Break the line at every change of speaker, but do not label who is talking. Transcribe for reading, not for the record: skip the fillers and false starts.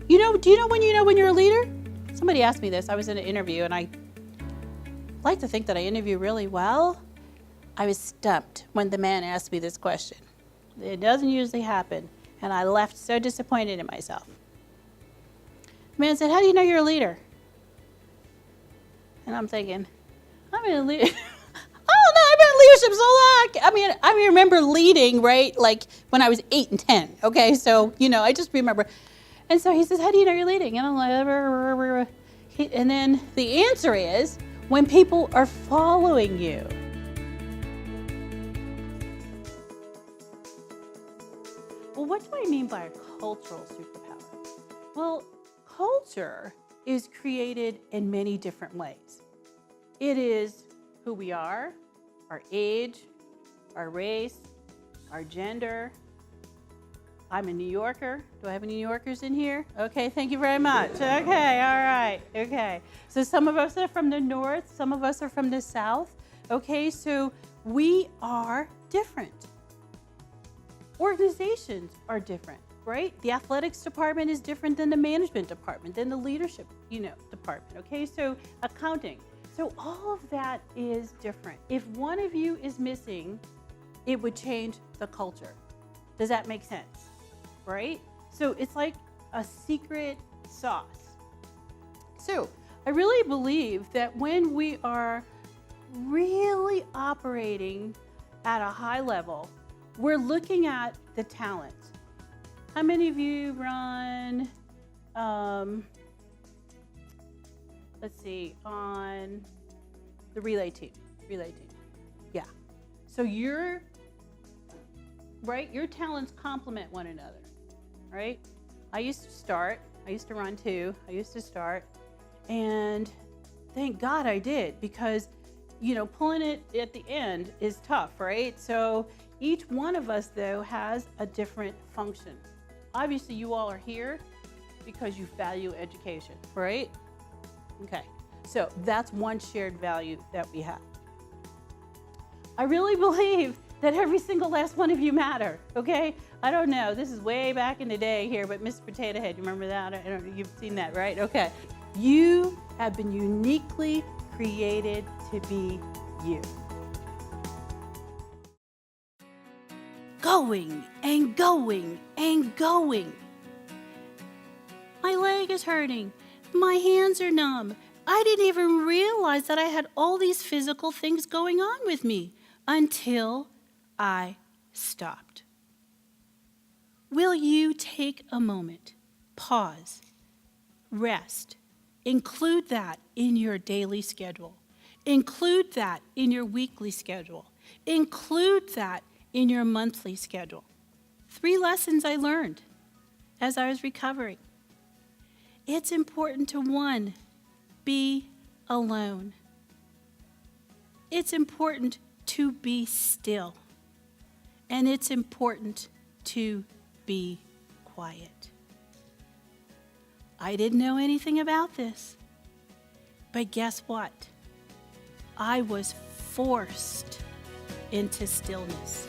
Do you know when you're a leader? Somebody asked me this. I was in an interview, and I like to think that I interview really well. I was stumped when the man asked me this question. It doesn't usually happen, and I left so disappointed in myself. The man said, "How do you know you're a leader?" And I'm thinking, I'm in a leader. Oh no, I've been in leadership so long. I remember leading, right? Like when I was 8 and 10. Okay, so I just remember. And so he says, "How do you know you're leading?" And I'm like, and then the answer is when people are following you. Well, what do I mean by a cultural superpower? Well, culture is created in many different ways. It is who we are, our age, our race, our gender. I'm a New Yorker. Do I have any New Yorkers in here? Okay, thank you very much. Okay, all right, okay. So some of us are from the north, some of us are from the south. Okay, so we are different. Organizations are different, right? The athletics department is different than the management department, than the leadership, department, okay? So accounting. So all of that is different. If one of you is missing, it would change the culture. Does that make sense? Right? So it's like a secret sauce. So I really believe that when we are really operating at a high level, we're looking at the talent. How many of you run, on the relay team? Yeah. So your talents complement one another, right? I used to run too. And thank God I did, because pulling it at the end is tough, right? So each one of us, though, has a different function. Obviously, you all are here because you value education, right? Okay, so that's one shared value that we have. I really believe that every single last one of you matter, okay? I don't know, this is way back in the day here, but Miss Potato Head, you remember that? I don't know, you've seen that, right? Okay. You have been uniquely created to be you. Going and going and going. My leg is hurting. My hands are numb. I didn't even realize that I had all these physical things going on with me until I stopped. Will you take a moment, pause, rest, include that in your daily schedule, include that in your weekly schedule, include that in your monthly schedule? 3 lessons I learned as I was recovering. It's important to, 1, be alone. It's important to be still. And it's important to be quiet. I didn't know anything about this, but guess what? I was forced into stillness.